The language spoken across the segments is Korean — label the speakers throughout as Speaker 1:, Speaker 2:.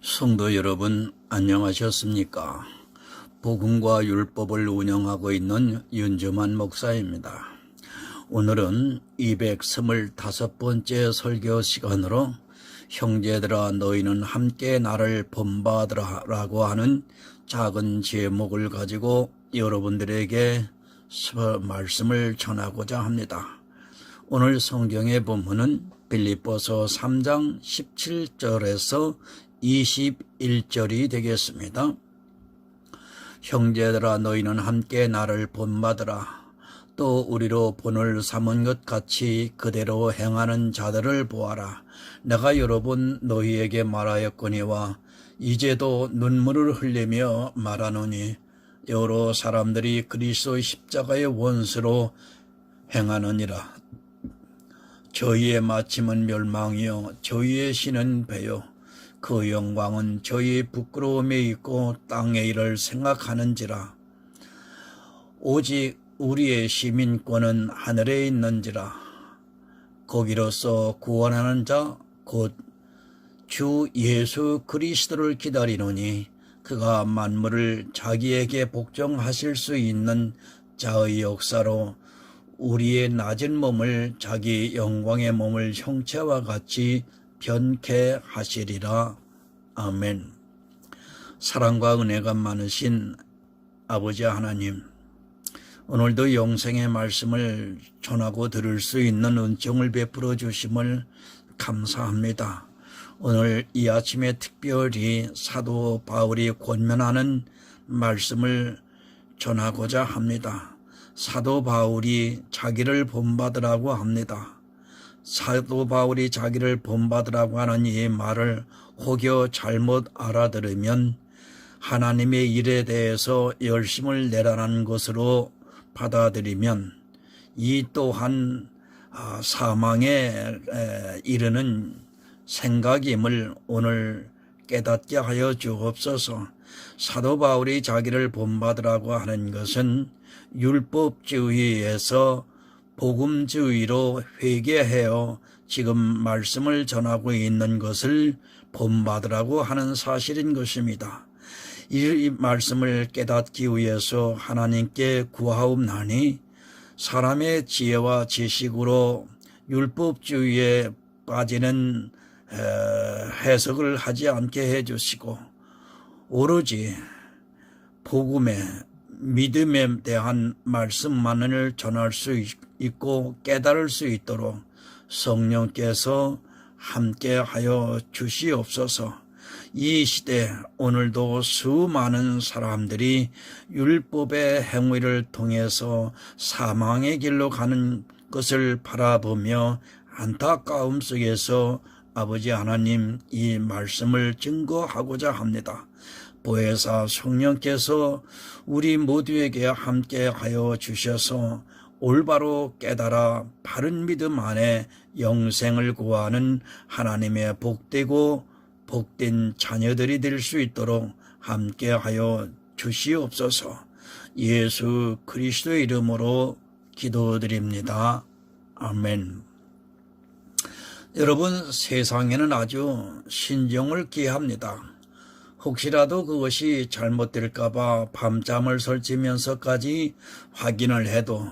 Speaker 1: 성도 여러분, 안녕하셨습니까? 복음과 율법을 운영하고 있는 윤주만 목사입니다. 오늘은 225번째 설교 시간으로 형제들아 너희는 함께 나를 본받으라 라고 하는 작은 제목을 가지고 여러분들에게 말씀을 전하고자 합니다. 오늘 성경의 본문은 빌립보서 3장 17절에서 21절이 되겠습니다. 형제들아 너희는 함께 나를 본받으라. 또 우리로 본을 삼은 것 같이 그대로 행하는 자들을 보아라. 내가 여러 번 너희에게 말하였거니와 이제도 눈물을 흘리며 말하노니 여러 사람들이 그리스도의 십자가의 원수로 행하느니라. 저희의 마침은 멸망이요 저희의 신은 배요 그 영광은 저희의 부끄러움에 있고 땅의 일을 생각하는지라. 오직 우리의 시민권은 하늘에 있는지라. 거기로서 구원하는 자 곧 주 예수 그리스도를 기다리노니 그가 만물을 자기에게 복종하실 수 있는 자의 역사로 우리의 낮은 몸을 자기 영광의 몸을 형체와 같이 변케 하시리라. 아멘. 사랑과 은혜가 많으신 아버지 하나님, 오늘도 영생의 말씀을 전하고 들을 수 있는 은총을 베풀어 주심을 감사합니다. 오늘 이 아침에 특별히 사도 바울이 권면하는 말씀을 전하고자 합니다. 사도 바울이 자기를 본받으라고 합니다. 사도 바울이 자기를 본받으라고 하는 이 말을 혹여 잘못 알아들으면 하나님의 일에 대해서 열심을 내라는 것으로 받아들이면 이 또한 사망에 이르는 생각임을 오늘 깨닫게 하여 주옵소서. 사도 바울이 자기를 본받으라고 하는 것은 율법주의에서 복음주의로 회개하여 지금 말씀을 전하고 있는 것을 본받으라고 하는 사실인 것입니다. 이 말씀을 깨닫기 위해서 하나님께 구하옵나니 사람의 지혜와 지식으로 율법주의에 빠지는 해석을 하지 않게 해주시고 오로지 복음의 믿음에 대한 말씀만을 전할 수 있고 깨달을 수 있도록 성령께서 함께하여 주시옵소서. 이 시대 오늘도 수많은 사람들이 율법의 행위를 통해서 사망의 길로 가는 것을 바라보며 안타까움 속에서 아버지 하나님 이 말씀을 증거하고자 합니다. 보혜사 성령께서 우리 모두에게 함께하여 주셔서 올바로 깨달아 바른 믿음 안에 영생을 구하는 하나님의 복되고 복된 자녀들이 될 수 있도록 함께하여 주시옵소서. 예수 그리스도의 이름으로 기도드립니다. 아멘. 여러분, 세상에는 아주 신중을 기합니다. 혹시라도 그것이 잘못될까봐 밤잠을 설치면서까지 확인을 해도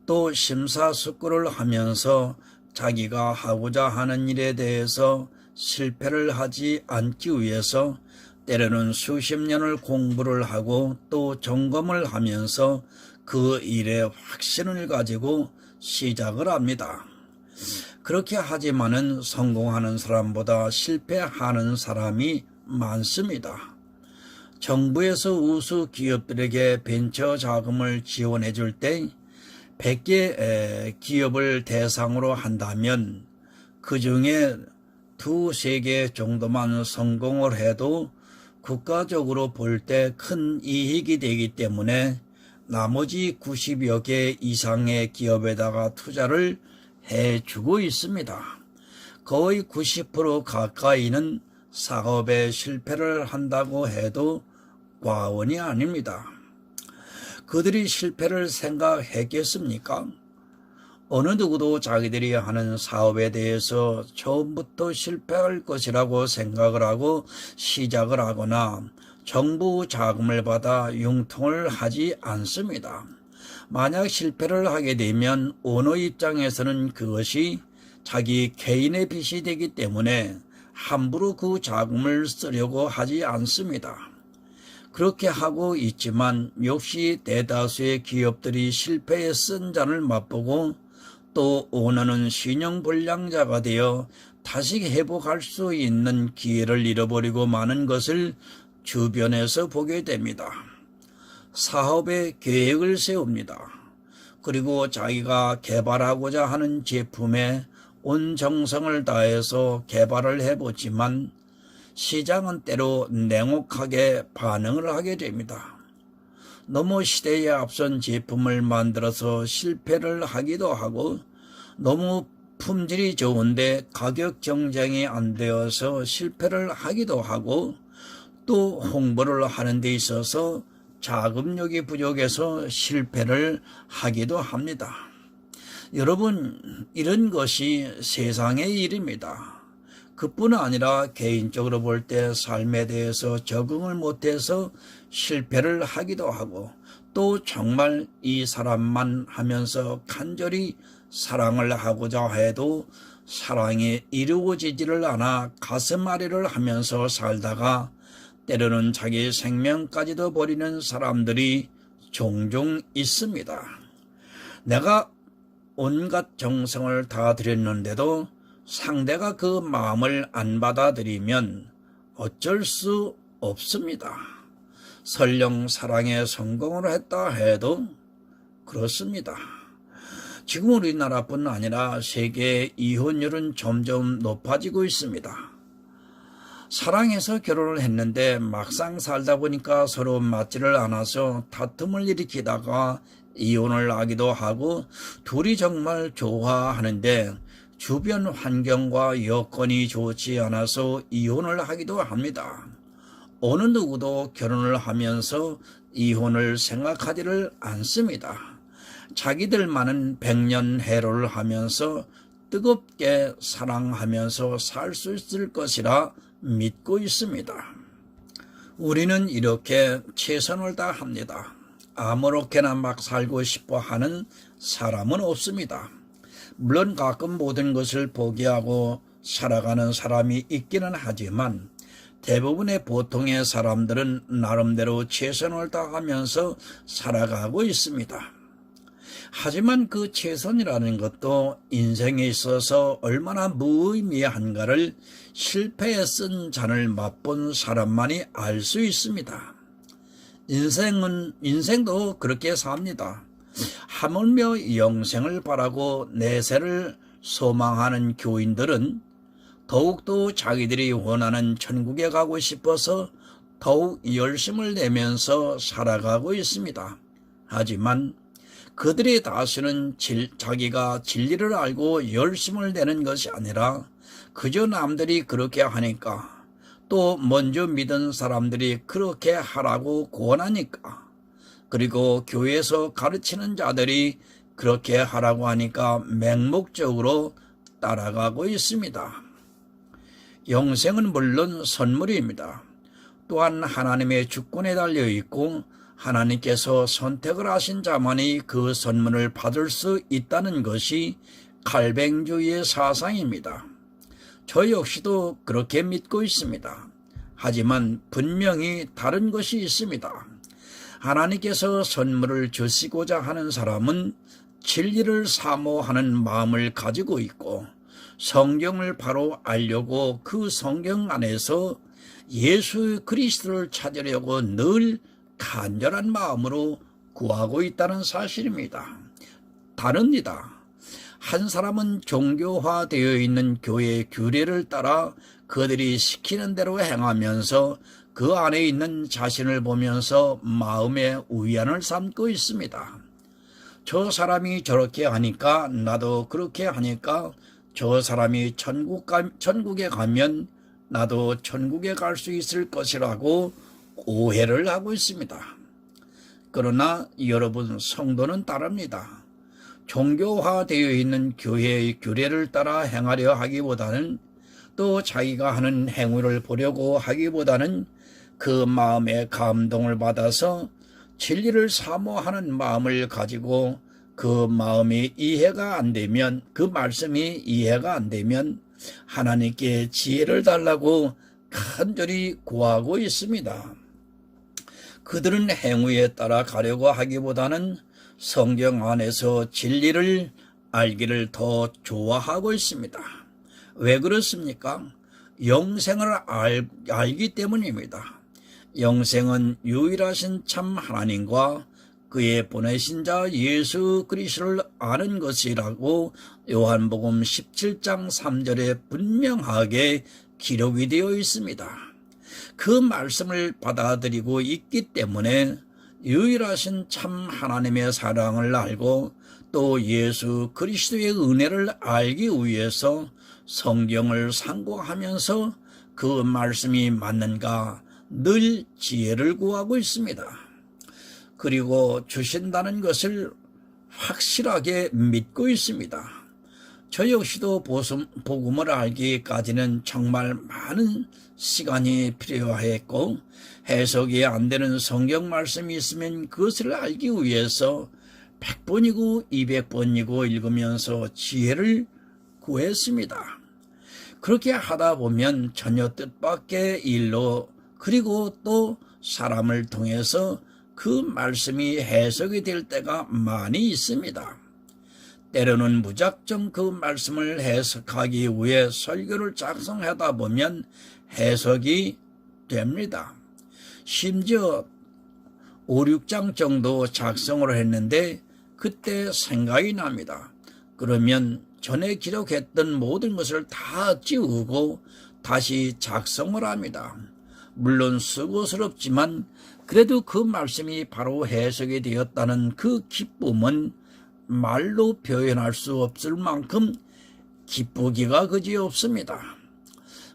Speaker 1: 또 심사숙고를 하면서 자기가 하고자 하는 일에 대해서 실패를 하지 않기 위해서 때로는 수십 년을 공부를 하고 또 점검을 하면서 그 일에 확신을 가지고 시작을 합니다. 그렇게 하지만은 성공하는 사람보다 실패하는 사람이 많습니다. 정부에서 우수 기업들에게 벤처 자금을 지원해 줄 때 100개 기업을 대상으로 한다면 그 중에 2-3개 정도만 성공을 해도 국가적으로 볼 때 큰 이익이 되기 때문에 나머지 90여 개 이상의 기업에다가 투자를 해주고 있습니다. 거의 90% 가까이는 사업에 실패를 한다고 해도 과언이 아닙니다. 그들이 실패를 생각했겠습니까? 어느 누구도 자기들이 하는 사업에 대해서 처음부터 실패할 것이라고 생각을 하고 시작을 하거나 정부 자금을 받아 융통을 하지 않습니다. 만약 실패를 하게 되면 오너 입장에서는 그것이 자기 개인의 빚이 되기 때문에 함부로 그 자금을 쓰려고 하지 않습니다. 그렇게 하고 있지만 역시 대다수의 기업들이 실패에 쓴 잔을 맛보고 또 오너는 신용불량자가 되어 다시 회복할 수 있는 기회를 잃어버리고 마는 것을 주변에서 보게 됩니다. 사업의 계획을 세웁니다. 그리고 자기가 개발하고자 하는 제품에 온 정성을 다해서 개발을 해보지만 시장은 때로 냉혹하게 반응을 하게 됩니다. 너무 시대에 앞선 제품을 만들어서 실패를 하기도 하고 너무 품질이 좋은데 가격 경쟁이 안 되어서 실패를 하기도 하고 또 홍보를 하는 데 있어서 자금력이 부족해서 실패를 하기도 합니다. 여러분, 이런 것이 세상의 일입니다. 그뿐 아니라 개인적으로 볼 때 삶에 대해서 적응을 못해서 실패를 하기도 하고 또 정말 이 사람만 하면서 간절히 사랑을 하고자 해도 사랑이 이루어지지를 않아 가슴앓이를 하면서 살다가 때로는 자기 생명까지도 버리는 사람들이 종종 있습니다. 내가 온갖 정성을 다 들였는데도 상대가 그 마음을 안 받아들이면 어쩔 수 없습니다. 설령 사랑에 성공을 했다 해도 그렇습니다. 지금 우리나라뿐 아니라 세계의 이혼율은 점점 높아지고 있습니다. 사랑해서 결혼을 했는데 막상 살다 보니까 서로 맞지를 않아서 다툼을 일으키다가 이혼을 하기도 하고 둘이 정말 좋아하는데 주변 환경과 여건이 좋지 않아서 이혼을 하기도 합니다. 어느 누구도 결혼을 하면서 이혼을 생각하지를 않습니다. 자기들만은 백년해로를 하면서 뜨겁게 사랑하면서 살 수 있을 것이라 믿고 있습니다. 우리는 이렇게 최선을 다합니다. 아무렇게나 막 살고 싶어 하는 사람은 없습니다. 물론 가끔 모든 것을 포기하고 살아가는 사람이 있기는 하지만 대부분의 보통의 사람들은 나름대로 최선을 다하면서 살아가고 있습니다. 하지만 그 최선이라는 것도 인생에 있어서 얼마나 무의미한가를 실패에 쓴 잔을 맛본 사람만이 알 수 있습니다. 인생도 그렇게 삽니다. 하물며 영생을 바라고 내세를 소망하는 교인들은 더욱더 자기들이 원하는 천국에 가고 싶어서 더욱 열심을 내면서 살아가고 있습니다. 하지만 그들의 다수는 자기가 진리를 알고 열심을 내는 것이 아니라 그저 남들이 그렇게 하니까 또 먼저 믿은 사람들이 그렇게 하라고 권하니까 그리고 교회에서 가르치는 자들이 그렇게 하라고 하니까 맹목적으로 따라가고 있습니다. 영생은 물론 선물입니다. 또한 하나님의 주권에 달려 있고 하나님께서 선택을 하신 자만이 그 선물을 받을 수 있다는 것이 칼뱅주의의 사상입니다. 저 역시도 그렇게 믿고 있습니다. 하지만 분명히 다른 것이 있습니다. 하나님께서 선물을 주시고자 하는 사람은 진리를 사모하는 마음을 가지고 있고 성경을 바로 알려고 그 성경 안에서 예수 그리스도를 찾으려고 늘 간절한 마음으로 구하고 있다는 사실입니다. 다릅니다. 한 사람은 종교화되어 있는 교회의 규례를 따라 그들이 시키는 대로 행하면서 그 안에 있는 자신을 보면서 마음의 위안을 삼고 있습니다. 저 사람이 저렇게 하니까 나도 그렇게 하니까 저 사람이 천국에 가면 나도 천국에 갈 수 있을 것이라고 오해를 하고 있습니다. 그러나 여러분, 성도는 다릅니다. 종교화되어 있는 교회의 규례를 따라 행하려 하기보다는 또 자기가 하는 행위를 보려고 하기보다는 그 마음에 감동을 받아서 진리를 사모하는 마음을 가지고 그 마음이 이해가 안 되면, 그 말씀이 이해가 안 되면 하나님께 지혜를 달라고 간절히 구하고 있습니다. 그들은 행위에 따라 가려고 하기보다는 성경 안에서 진리를 알기를 더 좋아하고 있습니다. 왜 그렇습니까? 영생을 알기 때문입니다. 영생은 유일하신 참 하나님과 그의 보내신 자 예수 그리스도를 아는 것이라고 요한복음 17장 3절에 분명하게 기록이 되어 있습니다. 그 말씀을 받아들이고 있기 때문에 유일하신 참 하나님의 사랑을 알고 또 예수 그리스도의 은혜를 알기 위해서 성경을 상고하면서 그 말씀이 맞는가 늘 지혜를 구하고 있습니다. 그리고 주신다는 것을 확실하게 믿고 있습니다. 저 역시도 복음을 알기까지는 정말 많은 시간이 필요했고, 해석이 안 되는 성경 말씀이 있으면 그것을 알기 위해서 100번이고 200번이고 읽으면서 지혜를 구했습니다. 그렇게 하다 보면 전혀 뜻밖의 일로, 그리고 또 사람을 통해서 그 말씀이 해석이 될 때가 많이 있습니다. 때로는 무작정 그 말씀을 해석하기 위해 설교를 작성하다 보면 해석이 됩니다. 심지어 5, 6장 정도 작성을 했는데 그때 생각이 납니다. 그러면 전에 기록했던 모든 것을 다 지우고 다시 작성을 합니다. 물론 수고스럽지만 그래도 그 말씀이 바로 해석이 되었다는 그 기쁨은 말로 표현할 수 없을 만큼 기쁘기가 그지 없습니다.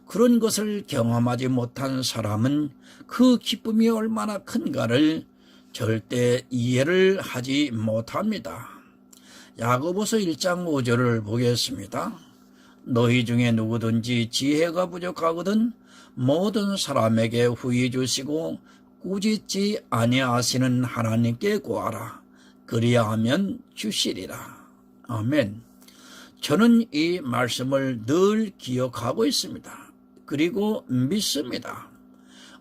Speaker 1: 그런 것을 경험하지 못한 사람은 그 기쁨이 얼마나 큰가를 절대 이해를 하지 못합니다. 야고보서 1장 5절을 보겠습니다. 너희 중에 누구든지 지혜가 부족하거든 모든 사람에게 후히 주시고 꾸짖지 아니하시는 하나님께 구하라. 그리하면 주시리라. 아멘. 저는 이 말씀을 늘 기억하고 있습니다. 그리고 믿습니다.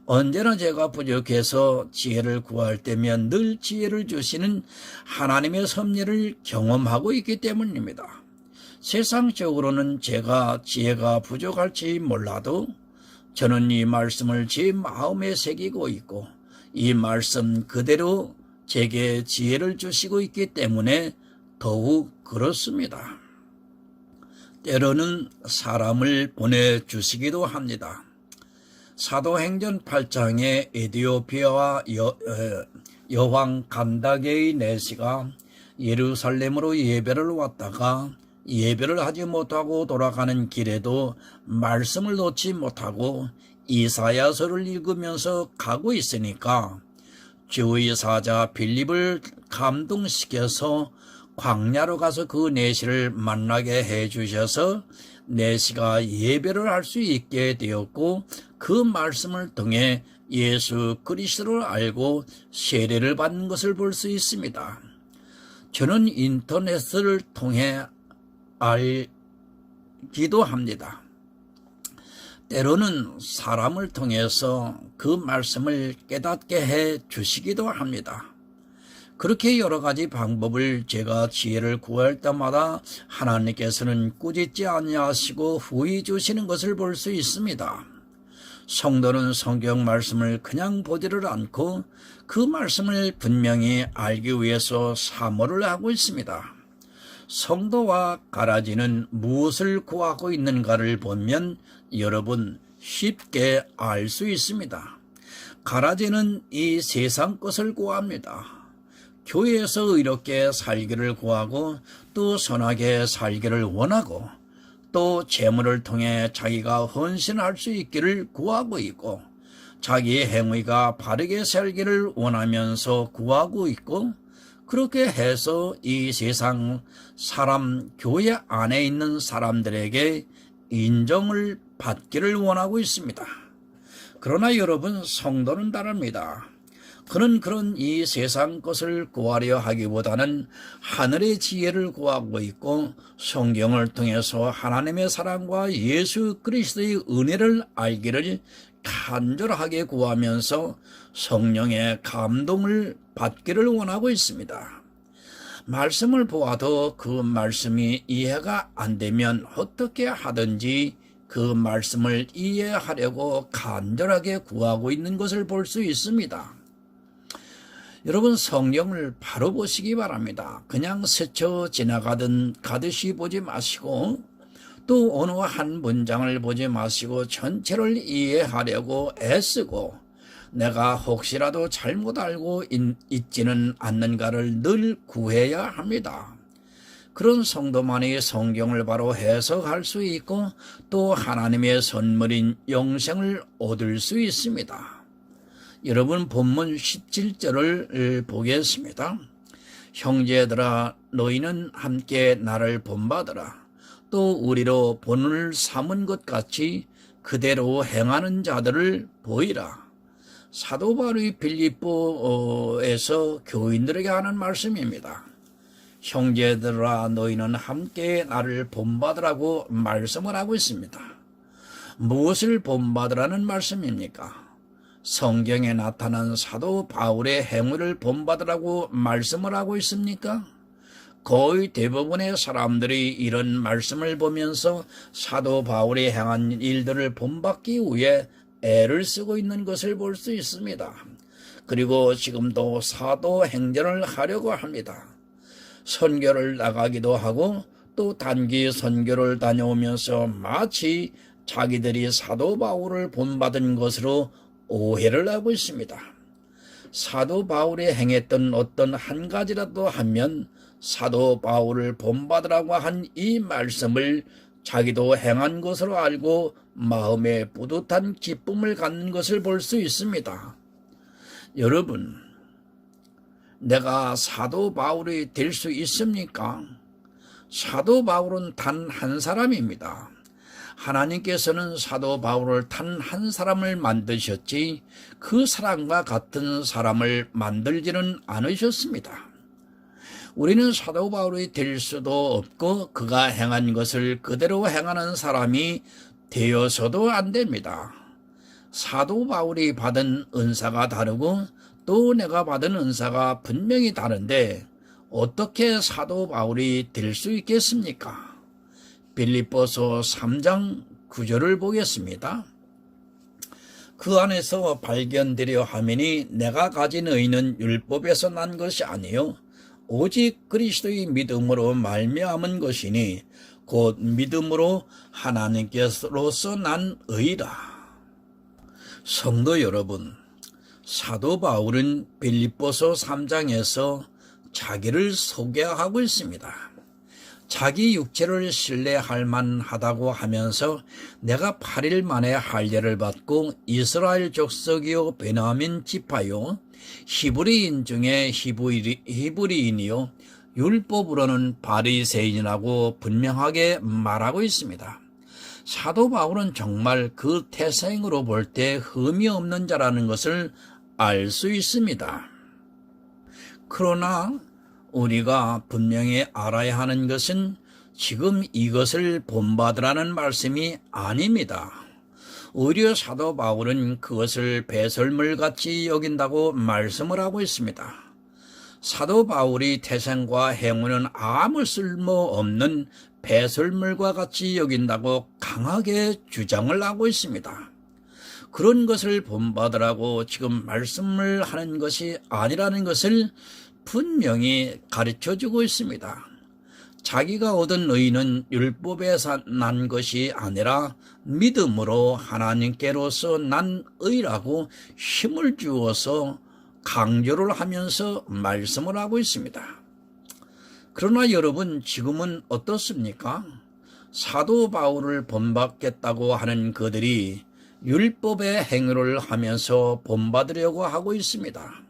Speaker 1: 언제나 제가 부족해서 지혜를 구할 때면 늘 지혜를 주시는 하나님의 섭리를 경험하고 있기 때문입니다. 세상적으로는 제가 지혜가 부족할지 몰라도 저는 이 말씀을 제 마음에 새기고 있고 이 말씀 그대로 제게 지혜를 주시고 있기 때문에 더욱 그렇습니다. 때로는 사람을 보내주시기도 합니다. 사도행전 8장에 에디오피아와 여왕 간다게의 내시가 예루살렘으로 예배를 왔다가 예배를 하지 못하고 돌아가는 길에도 말씀을 놓지 못하고 이사야서를 읽으면서 가고 있으니까 주의 사자 빌립을 감동시켜서 광야로 가서 그 내시를 만나게 해주셔서 내시가 예배를 할 수 있게 되었고 그 말씀을 통해 예수 그리스도를 알고 세례를 받는 것을 볼 수 있습니다. 저는 인터넷을 통해 알기도 합니다. 때로는 사람을 통해서 그 말씀을 깨닫게 해 주시기도 합니다. 그렇게 여러 가지 방법을 제가 지혜를 구할 때마다 하나님께서는 꾸짖지 아니하시고 후히 주시는 것을 볼 수 있습니다. 성도는 성경 말씀을 그냥 보지를 않고 그 말씀을 분명히 알기 위해서 사모를 하고 있습니다. 성도와 가라지는 무엇을 구하고 있는가를 보면 여러분 쉽게 알 수 있습니다. 가라지는 이 세상 것을 구합니다. 교회에서 이렇게 살기를 구하고 또 선하게 살기를 원하고 또 재물을 통해 자기가 헌신할 수 있기를 구하고 있고 자기의 행위가 바르게 살기를 원하면서 구하고 있고 그렇게 해서 이 세상 사람, 교회 안에 있는 사람들에게 인정을 받기를 원하고 있습니다. 그러나 여러분, 성도는 다릅니다. 그는 그런 이 세상 것을 구하려 하기보다는 하늘의 지혜를 구하고 있고, 성경을 통해서 하나님의 사랑과 예수 그리스도의 은혜를 알기를 간절하게 구하면서 성령의 감동을 받기를 원하고 있습니다. 말씀을 보아도 그 말씀이 이해가 안 되면 어떻게 하든지 그 말씀을 이해하려고 간절하게 구하고 있는 것을 볼 수 있습니다. 여러분, 성경을 바로 보시기 바랍니다. 그냥 스쳐 가듯이 보지 마시고, 또 어느 한 문장을 보지 마시고 전체를 이해하려고 애쓰고, 내가 혹시라도 잘못 알고 있지는 않는가를 늘 구해야 합니다. 그런 성도만이 성경을 바로 해석할 수 있고, 또 하나님의 선물인 영생을 얻을 수 있습니다. 여러분, 본문 17절을 보겠습니다. 형제들아, 너희는 함께 나를 본받으라. 또 우리로 본을 삼은 것 같이 그대로 행하는 자들을 보이라. 사도 바울이 빌립보에서 교인들에게 하는 말씀입니다. 형제들아, 너희는 함께 나를 본받으라고 말씀을 하고 있습니다. 무엇을 본받으라는 말씀입니까? 성경에 나타난 사도 바울의 행위를 본받으라고 말씀을 하고 있습니까? 거의 대부분의 사람들이 이런 말씀을 보면서 사도 바울이 행한 일들을 본받기 위해 애를 쓰고 있는 것을 볼 수 있습니다. 그리고 지금도 사도 행전을 하려고 합니다. 선교를 나가기도 하고, 또 단기 선교를 다녀오면서 마치 자기들이 사도 바울을 본받은 것으로 오해를 하고 있습니다. 사도 바울이 행했던 어떤 한 가지라도 하면 사도 바울을 본받으라고 한 이 말씀을 자기도 행한 것으로 알고 마음에 뿌듯한 기쁨을 갖는 것을 볼 수 있습니다. 여러분, 내가 사도 바울이 될 수 있습니까? 사도 바울은 단 한 사람입니다. 하나님께서는 사도 바울을 단 한 사람을 만드셨지 그 사람과 같은 사람을 만들지는 않으셨습니다. 우리는 사도 바울이 될 수도 없고 그가 행한 것을 그대로 행하는 사람이 되어서도 안 됩니다. 사도 바울이 받은 은사가 다르고 또 내가 받은 은사가 분명히 다른데 어떻게 사도 바울이 될 수 있겠습니까? 빌립보서 3장 9절을 보겠습니다. 그 안에서 발견되려 하매니 내가 가진 의는 율법에서 난 것이 아니요 오직 그리스도의 믿음으로 말미암은 것이니 곧 믿음으로 하나님께로서 난 의라. 성도 여러분, 사도 바울은 빌립보서 3장에서 자기를 소개하고 있습니다. 자기 육체를 신뢰할 만하다고 하면서 내가 8일 만에 할례를 받고 이스라엘 족속이요 베냐민 지파요 히브리인 중에 히브리인이요 율법으로는 바리새인이라고 분명하게 말하고 있습니다. 사도 바울은 정말 그 태생으로 볼 때 흠이 없는 자라는 것을 알 수 있습니다. 그러나 우리가 분명히 알아야 하는 것은 지금 이것을 본받으라는 말씀이 아닙니다. 오히려 사도 바울은 그것을 배설물같이 여긴다고 말씀을 하고 있습니다. 사도 바울이 태생과 행위는 아무 쓸모없는 배설물과 같이 여긴다고 강하게 주장을 하고 있습니다. 그런 것을 본받으라고 지금 말씀을 하는 것이 아니라는 것을 분명히 가르쳐주고 있습니다. 자기가 얻은 의는 율법에서 난 것이 아니라 믿음으로 하나님께로서 난 의라고 힘을 주어서 강조를 하면서 말씀을 하고 있습니다. 그러나 여러분, 지금은 어떻습니까? 사도 바울을 본받겠다고 하는 그들이 율법의 행위를 하면서 본받으려고 하고 있습니다.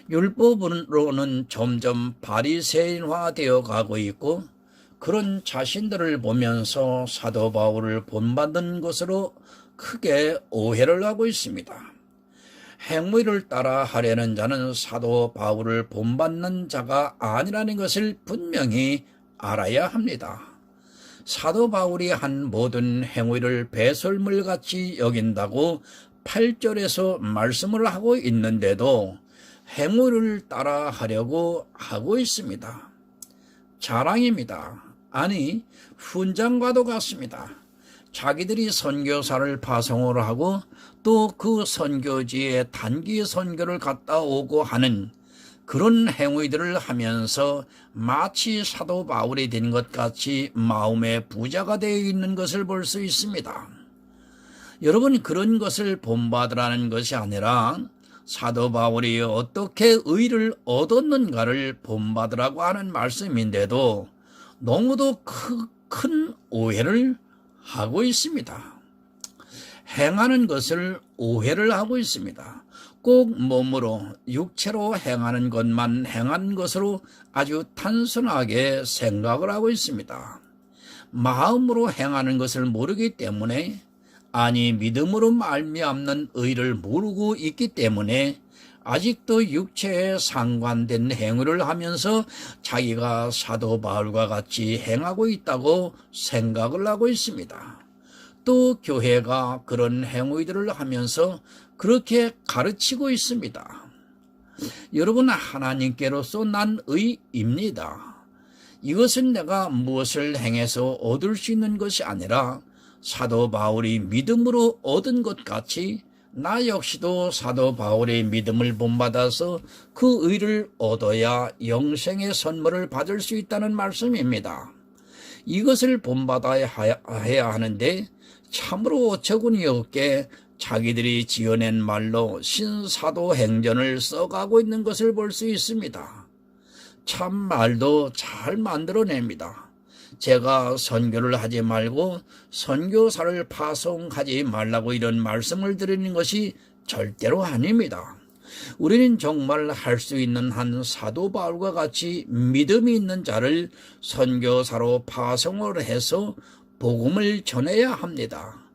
Speaker 1: 율법으로는 점점 바리새인화 되어 가고 있고, 그런 자신들을 보면서 사도 바울을 본받는 것으로 크게 오해를 하고 있습니다. 행위를 따라 하려는 자는 사도 바울을 본받는 자가 아니라는 것을 분명히 알아야 합니다. 사도 바울이 한 모든 행위를 배설물같이 여긴다고 8절에서 말씀을 하고 있는데도 행위를 따라 하려고 하고 있습니다. 자랑입니다. 아니, 훈장과도 같습니다. 자기들이 선교사를 파송을 하고 또 그 선교지에 단기 선교를 갔다 오고 하는 그런 행위들을 하면서 마치 사도 바울이 된 것 같이 마음의 부자가 되어 있는 것을 볼 수 있습니다. 여러분, 그런 것을 본받으라는 것이 아니라 사도 바울이 어떻게 의를 얻었는가를 본받으라고 하는 말씀인데도 너무도 큰 오해를 하고 있습니다. 행하는 것을 오해를 하고 있습니다. 꼭 몸으로 육체로 행하는 것만 행한 것으로 아주 단순하게 생각을 하고 있습니다. 마음으로 행하는 것을 모르기 때문에, 아니 믿음으로 말미암는 의를 모르고 있기 때문에 아직도 육체에 상관된 행위를 하면서 자기가 사도 바울과 같이 행하고 있다고 생각을 하고 있습니다. 또 교회가 그런 행위들을 하면서 그렇게 가르치고 있습니다. 여러분, 하나님께로서 난 의입니다. 이것은 내가 무엇을 행해서 얻을 수 있는 것이 아니라 사도 바울이 믿음으로 얻은 것 같이 나 역시도 사도 바울의 믿음을 본받아서 그 의를 얻어야 영생의 선물을 받을 수 있다는 말씀입니다. 이것을 본받아야 해야 하는데 참으로 어처구니 없게 자기들이 지어낸 말로 신사도행전을 써가고 있는 것을 볼 수 있습니다. 참 말도 잘 만들어냅니다. 제가 선교를 하지 말고 선교사를 파송하지 말라고 이런 말씀을 드리는 것이 절대로 아닙니다. 우리는 정말 할 수 있는 한 사도 바울과 같이 믿음이 있는 자를 선교사로 파송을 해서 복음을 전해야 합니다.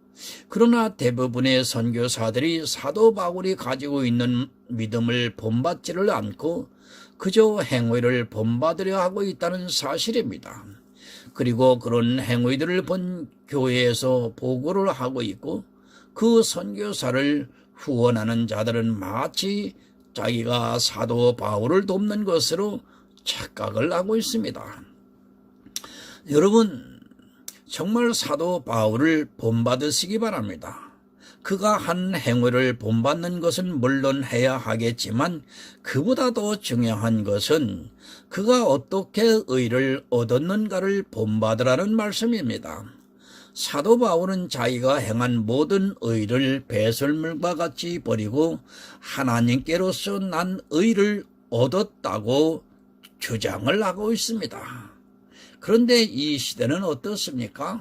Speaker 1: 그러나 대부분의 선교사들이 사도 바울이 가지고 있는 믿음을 본받지를 않고 그저 행위를 본받으려 하고 있다는 사실입니다. 그리고 그런 행위들을 본 교회에서 보고를 하고 있고 그 선교사를 후원하는 자들은 마치 자기가 사도 바울을 돕는 것으로 착각을 하고 있습니다. 여러분, 정말 사도 바울을 본받으시기 바랍니다. 그가 한 행위를 본받는 것은 물론 해야 하겠지만 그보다 더 중요한 것은 그가 어떻게 의를 얻었는가를 본받으라는 말씀입니다. 사도 바울은 자기가 행한 모든 의를 배설물과 같이 버리고 하나님께로서 난 의를 얻었다고 주장을 하고 있습니다. 그런데 이 시대는 어떻습니까?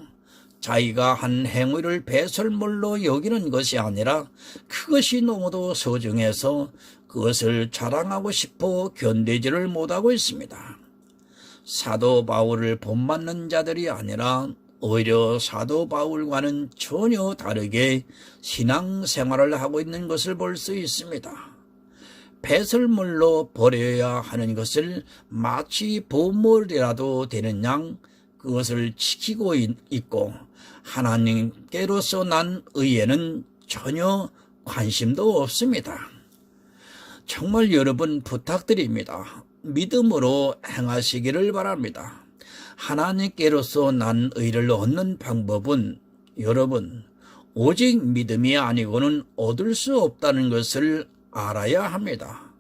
Speaker 1: 자기가 한 행위를 배설물로 여기는 것이 아니라 그것이 너무도 소중해서 그것을 자랑하고 싶어 견디지를 못하고 있습니다. 사도 바울을 본받는 자들이 아니라 오히려 사도 바울과는 전혀 다르게 신앙생활을 하고 있는 것을 볼 수 있습니다. 배설물로 버려야 하는 것을 마치 보물이라도 되는 양 그것을 지키고 있고 하나님께로서 난 의에는 전혀 관심도 없습니다. 정말 여러분 부탁드립니다. 믿음으로 행하시기를 바랍니다. 하나님께로서 난 의를 얻는 방법은 여러분 오직 믿음이 아니고는 얻을 수 없다는 것을 알아야 합니다.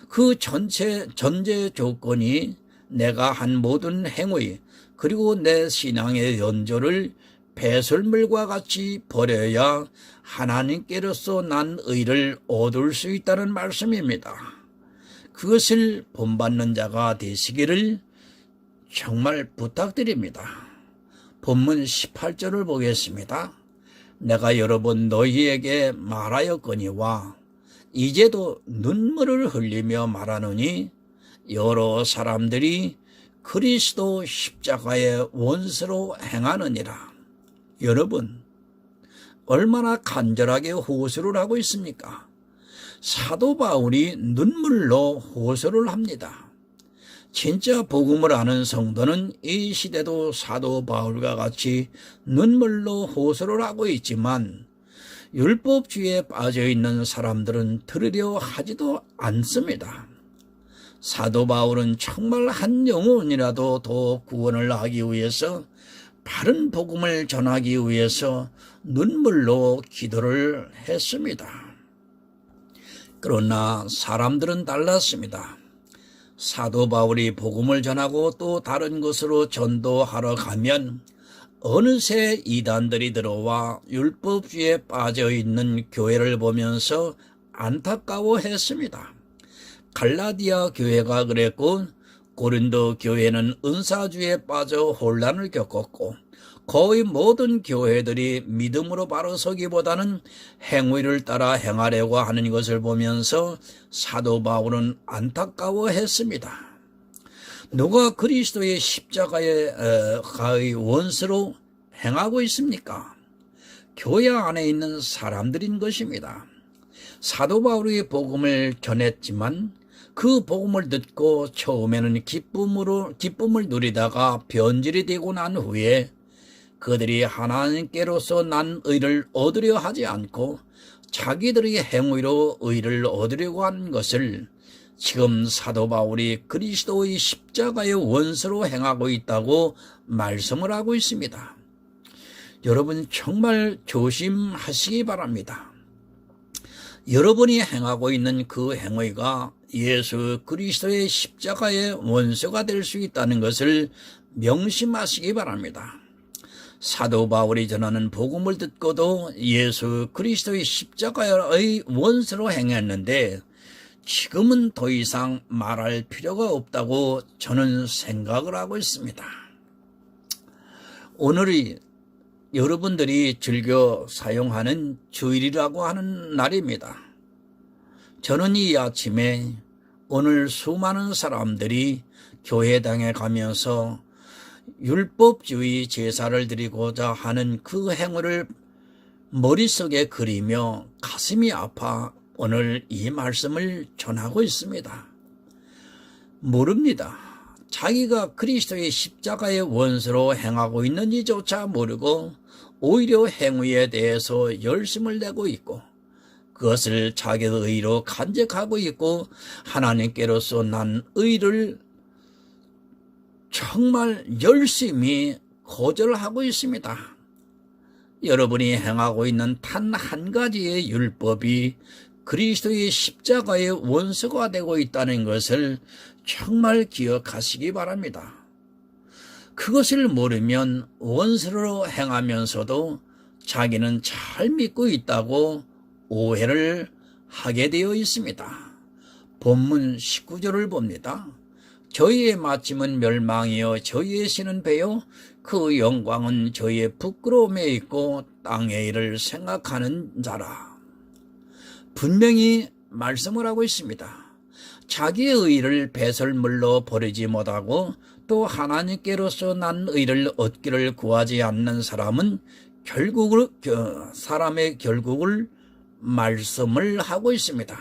Speaker 1: 그 전제 조건이 내가 한 모든 행위 그리고 내 신앙의 연조를 배설물과 같이 버려야 하나님께로서 난 의를 얻을 수 있다는 말씀입니다. 그것을 본받는 자가 되시기를 정말 부탁드립니다. 본문 18절을 보겠습니다. 내가 여러 번 너희에게 말하였거니와 이제도 눈물을 흘리며 말하노니 여러 사람들이 그리스도 십자가의 원수로 행하느니라. 여러분, 얼마나 간절하게 호소를 하고 있습니까? 사도 바울이 눈물로 호소를 합니다. 진짜 복음을 아는 성도는 이 시대도 사도 바울과 같이 눈물로 호소를 하고 있지만 율법주의에 빠져있는 사람들은 들으려 하지도 않습니다. 사도 바울은 정말 한 영혼이라도 더 구원을 하기 위해서 바른 복음을 전하기 위해서 눈물로 기도를 했습니다. 그러나 사람들은 달랐습니다. 사도 바울이 복음을 전하고 또 다른 곳으로 전도하러 가면 어느새 이단들이 들어와 율법주의에 빠져있는 교회를 보면서 안타까워했습니다. 갈라디아 교회가 그랬고 고린도 교회는 은사주의에 빠져 혼란을 겪었고 거의 모든 교회들이 믿음으로 바로 서기보다는 행위를 따라 행하려고 하는 것을 보면서 사도 바울은 안타까워했습니다. 누가 그리스도의 십자가의 원수로 행하고 있습니까? 교회 안에 있는 사람들인 것입니다. 사도 바울이 복음을 전했지만 그 복음을 듣고 처음에는 기쁨을 누리다가 변질이 되고 난 후에 그들이 하나님께로서 난 의를 얻으려 하지 않고 자기들의 행위로 의를 얻으려고 하는 것을 지금 사도 바울이 그리스도의 십자가의 원수로 행하고 있다고 말씀을 하고 있습니다. 여러분 정말 조심하시기 바랍니다. 여러분이 행하고 있는 그 행위가 예수 그리스도의 십자가의 원수가 될 수 있다는 것을 명심하시기 바랍니다. 사도 바울이 전하는 복음을 듣고도 예수 그리스도의 십자가의 원수로 행했는데 지금은 더 이상 말할 필요가 없다고 저는 생각을 하고 있습니다. 오늘이 여러분들이 즐겨 사용하는 주일이라고 하는 날입니다. 저는 이 아침에 오늘 수많은 사람들이 교회당에 가면서 율법주의 제사를 드리고자 하는 그 행위를 머릿속에 그리며 가슴이 아파 오늘 이 말씀을 전하고 있습니다. 모릅니다. 자기가 그리스도의 십자가의 원수로 행하고 있는지조차 모르고 오히려 행위에 대해서 열심을 내고 있고 그것을 자기의 의로 간직하고 있고 하나님께로서 난 의를 정말 열심히 거절하고 있습니다. 여러분이 행하고 있는 단 한 가지의 율법이 그리스도의 십자가의 원수가 되고 있다는 것을 정말 기억하시기 바랍니다. 그것을 모르면 원수로 행하면서도 자기는 잘 믿고 있다고 오해를 하게 되어 있습니다. 본문 19절을 봅니다. 저희의 마침은 멸망이요 저희의 신은 배요 그 영광은 저희의 부끄러움에 있고 땅의 일을 생각하는 자라. 분명히 말씀을 하고 있습니다. 자기의 의를 배설물로 버리지 못하고 또 하나님께로서 난 의를 얻기를 구하지 않는 사람은 사람의 결국을 말씀을 하고 있습니다.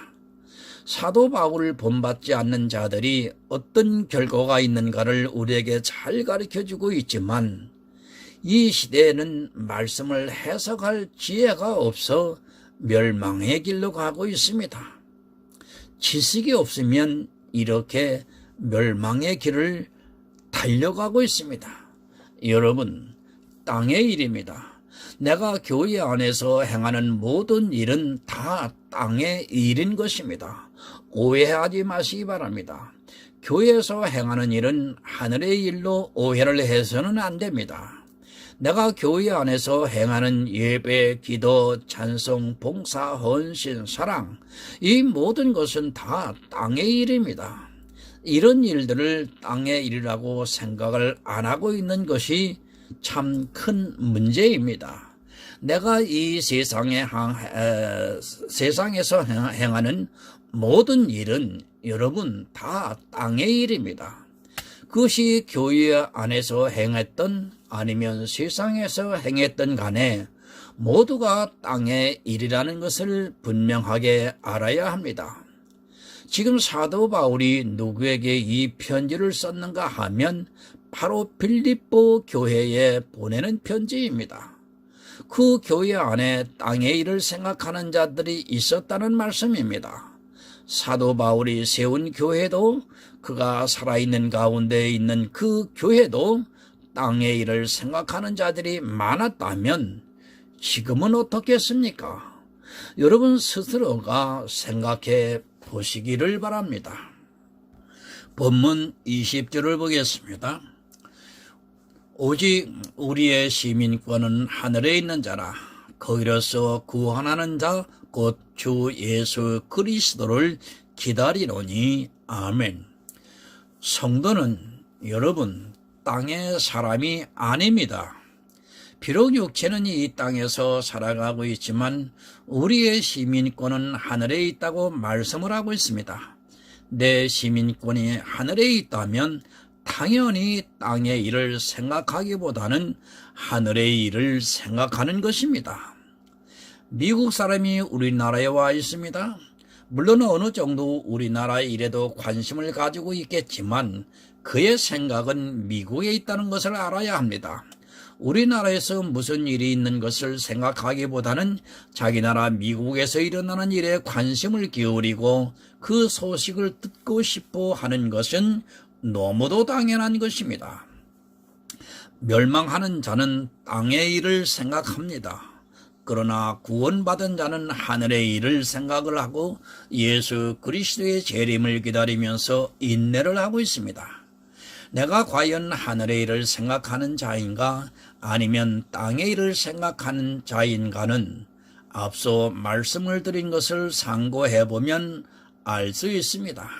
Speaker 1: 사도 바울을 본받지 않는 자들이 어떤 결과가 있는가를 우리에게 잘 가르쳐주고 있지만 이 시대에는 말씀을 해석할 지혜가 없어 멸망의 길로 가고 있습니다. 지식이 없으면 이렇게 멸망의 길을 달려가고 있습니다. 여러분, 땅의 일입니다. 내가 교회 안에서 행하는 모든 일은 다 땅의 일인 것입니다. 오해하지 마시기 바랍니다. 교회에서 행하는 일은 하늘의 일로 오해를 해서는 안 됩니다. 내가 교회 안에서 행하는 예배, 기도, 찬송, 봉사, 헌신, 사랑 이 모든 것은 다 땅의 일입니다. 이런 일들을 땅의 일이라고 생각을 안 하고 있는 것이 참 큰 문제입니다. 내가 이 세상에서 행하는 모든 일은 여러분 다 땅의 일입니다. 그것이 교회 안에서 행했던 아니면 세상에서 행했던 간에 모두가 땅의 일이라는 것을 분명하게 알아야 합니다. 지금 사도 바울이 누구에게 이 편지를 썼는가 하면 바로 빌립보 교회에 보내는 편지입니다. 그 교회 안에 땅의 일을 생각하는 자들이 있었다는 말씀입니다. 사도 바울이 세운 교회도 그가 살아있는 가운데 있는 그 교회도 땅의 일을 생각하는 자들이 많았다면 지금은 어떻겠습니까? 여러분 스스로가 생각해 보시기를 바랍니다. 본문 20절을 보겠습니다. 오직 우리의 시민권은 하늘에 있는 자라. 거기로서 구원하는 자 곧 주 예수 그리스도를 기다리노니. 아멘. 성도는 여러분 땅의 사람이 아닙니다. 비록 육체는 이 땅에서 살아가고 있지만 우리의 시민권은 하늘에 있다고 말씀을 하고 있습니다. 내 시민권이 하늘에 있다면 당연히 땅의 일을 생각하기보다는 하늘의 일을 생각하는 것입니다. 미국 사람이 우리나라에 와 있습니다. 물론 어느 정도 우리나라 일에도 관심을 가지고 있겠지만 그의 생각은 미국에 있다는 것을 알아야 합니다. 우리나라에서 무슨 일이 있는 것을 생각하기보다는 자기 나라 미국에서 일어나는 일에 관심을 기울이고 그 소식을 듣고 싶어 하는 것은 너무도 당연한 것입니다. 멸망하는 자는 땅의 일을 생각합니다. 그러나 구원받은 자는 하늘의 일을 생각을 하고 예수 그리스도의 재림을 기다리면서 인내를 하고 있습니다. 내가 과연 하늘의 일을 생각하는 자인가 아니면 땅의 일을 생각하는 자인가는 앞서 말씀을 드린 것을 상고해 보면 알 수 있습니다.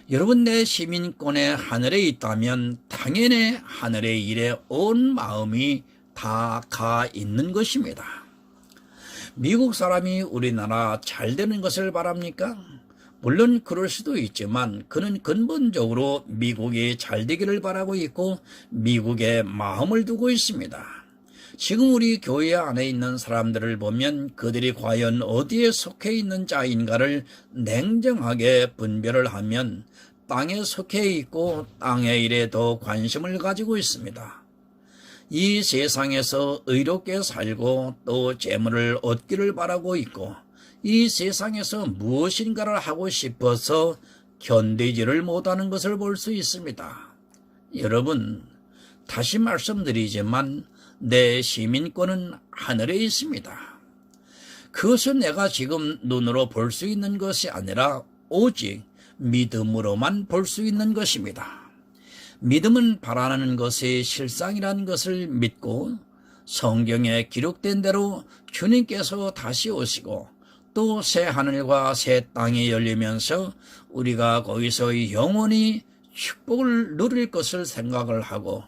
Speaker 1: 여러분 내 시민권에 하늘에 있다면 당연히 하늘의 일에 온 마음이 다 가 있는 것입니다. 미국 사람이 우리나라 잘 되는 것을 바랍니까? 물론 그럴 수도 있지만 그는 근본적으로 미국이 잘 되기를 바라고 있고 미국에 마음을 두고 있습니다. 지금 우리 교회 안에 있는 사람들을 보면 그들이 과연 어디에 속해 있는 자인가를 냉정하게 분별을 하면 땅에 속해 있고 땅의 일에 더 관심을 가지고 있습니다. 이 세상에서 의롭게 살고 또 재물을 얻기를 바라고 있고 이 세상에서 무엇인가를 하고 싶어서 견디지를 못하는 것을 볼 수 있습니다. 여러분, 다시 말씀드리지만 내 시민권은 하늘에 있습니다. 그것은 내가 지금 눈으로 볼 수 있는 것이 아니라 오직 믿음으로만 볼 수 있는 것입니다. 믿음은 바라는 것이 실상이라는 것을 믿고 성경에 기록된 대로 주님께서 다시 오시고 또 새 하늘과 새 땅이 열리면서 우리가 거기서 영원히 축복을 누릴 것을 생각을 하고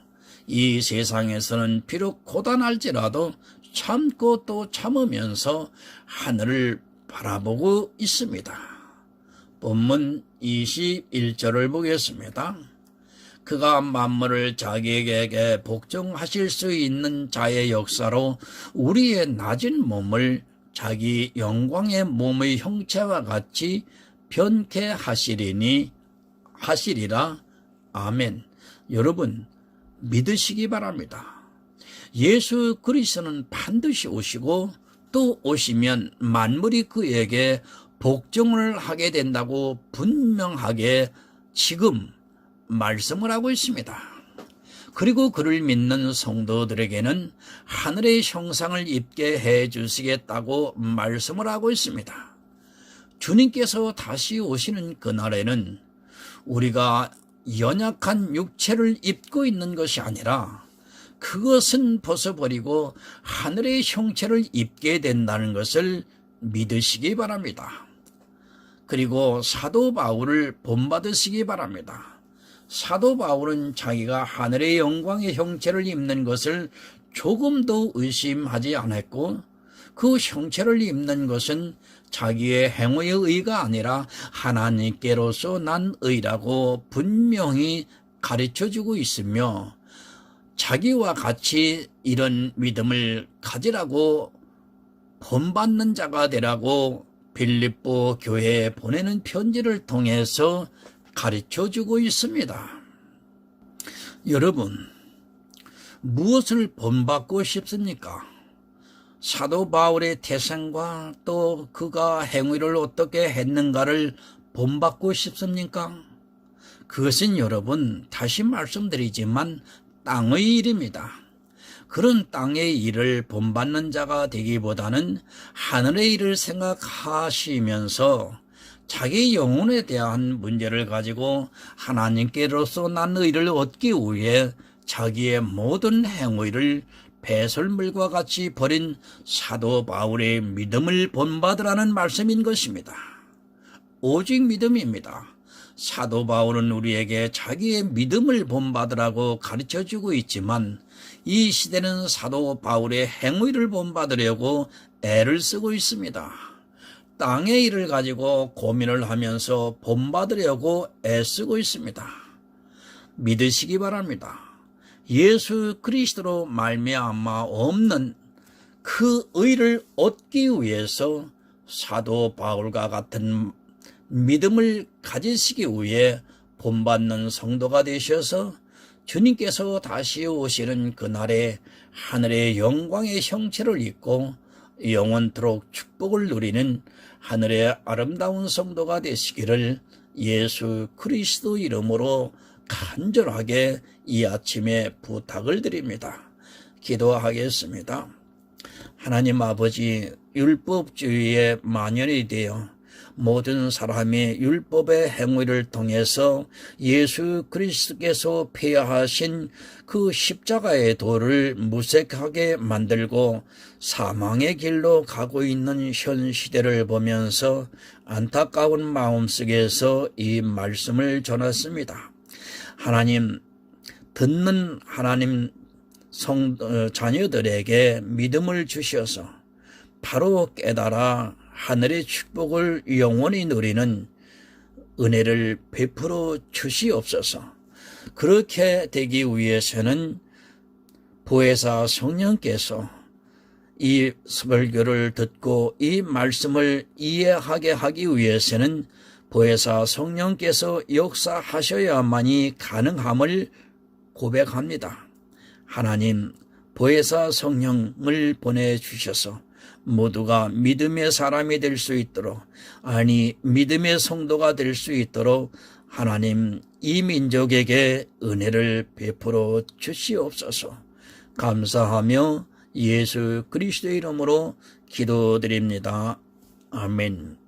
Speaker 1: 이 세상에서는 비록 고단할지라도 참고 또 참으면서 하늘을 바라보고 있습니다. 본문 21절을 보겠습니다. 그가 만물을 자기에게 복종하실 수 있는 자의 역사로 우리의 낮은 몸을 자기 영광의 몸의 형체와 같이 변케 하시리라. 아멘. 여러분 믿으시기 바랍니다. 예수 그리스도는 반드시 오시고 또 오시면 만물이 그에게 복종을 하게 된다고 분명하게 지금 말씀을 하고 있습니다. 그리고 그를 믿는 성도들에게는 하늘의 형상을 입게 해 주시겠다고 말씀을 하고 있습니다. 주님께서 다시 오시는 그날에는 우리가 연약한 육체를 입고 있는 것이 아니라 그것은 벗어버리고 하늘의 형체를 입게 된다는 것을 믿으시기 바랍니다. 그리고 사도 바울을 본받으시기 바랍니다. 사도 바울은 자기가 하늘의 영광의 형체를 입는 것을 조금도 의심하지 않았고 그 형체를 입는 것은 자기의 행위의 의가 아니라 하나님께로서 난 의라고 분명히 가르쳐주고 있으며 자기와 같이 이런 믿음을 가지라고 본받는 자가 되라고 빌립보 교회에 보내는 편지를 통해서 가르쳐주고 있습니다. 여러분, 무엇을 본받고 싶습니까? 사도 바울의 태생과 또 그가 행위를 어떻게 했는가를 본받고 싶습니까? 그것은 여러분, 다시 말씀드리지만 땅의 일입니다. 그런 땅의 일을 본받는 자가 되기보다는 하늘의 일을 생각하시면서 자기 영혼에 대한 문제를 가지고 하나님께로서 난 의를 얻기 위해 자기의 모든 행위를 배설물과 같이 버린 사도 바울의 믿음을 본받으라는 말씀인 것입니다. 오직 믿음입니다. 사도 바울은 우리에게 자기의 믿음을 본받으라고 가르쳐주고 있지만 이 시대는 사도 바울의 행위를 본받으려고 애를 쓰고 있습니다. 땅의 일을 가지고 고민을 하면서 본받으려고 애쓰고 있습니다. 믿으시기 바랍니다. 예수 그리스도로 말미암아 없는 그 의를 얻기 위해서 사도 바울과 같은 믿음을 가지시기 위해 본받는 성도가 되셔서 주님께서 다시 오시는 그날에 하늘의 영광의 형체를 입고 영원토록 축복을 누리는 하늘의 아름다운 성도가 되시기를 예수 그리스도 이름으로 간절하게 이 아침에 부탁을 드립니다. 기도하겠습니다. 하나님 아버지, 율법주의에 만연이 되어 모든 사람이 율법의 행위를 통해서 예수 그리스도께서 폐하신 그 십자가의 도를 무색하게 만들고 사망의 길로 가고 있는 현 시대를 보면서 안타까운 마음속에서 이 말씀을 전했습니다. 하나님, 듣는 하나님 자녀들에게 믿음을 주셔서 바로 깨달아 하늘의 축복을 영원히 누리는 은혜를 베풀어 주시옵소서. 그렇게 되기 위해서는 보혜사 성령께서 이 설교를 듣고 이 말씀을 이해하게 하기 위해서는 보혜사 성령께서 역사하셔야만이 가능함을 고백합니다. 하나님, 보혜사 성령을 보내주셔서 모두가 믿음의 사람이 될 수 있도록, 아니 믿음의 성도가 될 수 있도록 하나님 이 민족에게 은혜를 베풀어 주시옵소서. 감사하며 예수 그리스도의 이름으로 기도드립니다. 아멘.